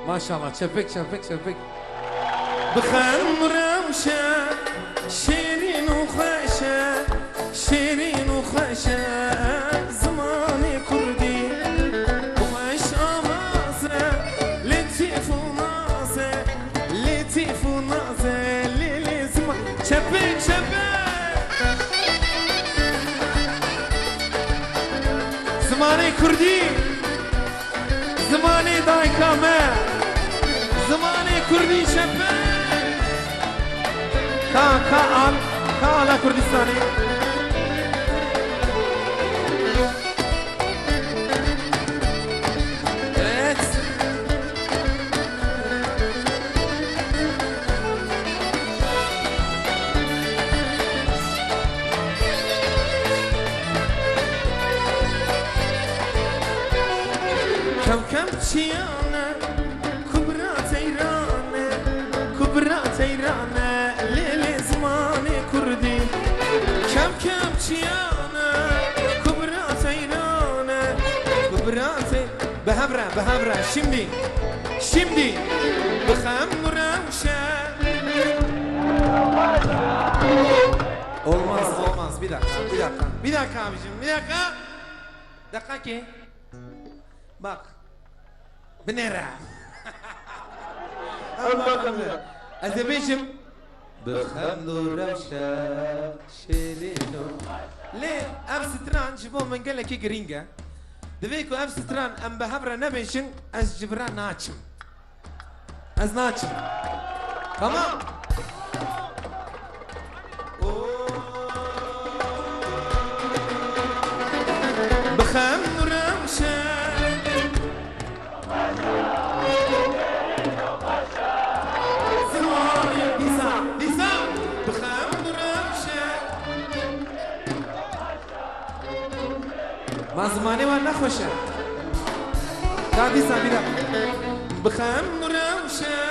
ما شاء الله شفك شفك شفك بخم روشة شيرين وخشة شيرين وخشة زماني كردي وخش أمازة لطيف ونازة لطيف ونازة ليلي زمان شفك شفك زماني كردي زماني دايكامة زماني كردي شفك كان على كردستاني كم تشيانا كبرى تيرانا كبرى تيرانا ليلي زماني كردي كم تشيانا كبرى تيرانا كبرى بهبرة شمدي بخمرة وشا olmaz bir dakika abicim bir dakika ki bak بنرى أذبيشم بخمدو رمشا شيرينو ليه أب ستران شبو من قال لك جرينجا دبيكو أب ستران أم بهبرة نبيشن أز جبران ناتشم أز ناتشم تمام بخمدو رمشا ما زماني وانا خوشه دادي ساميرا بخم روشه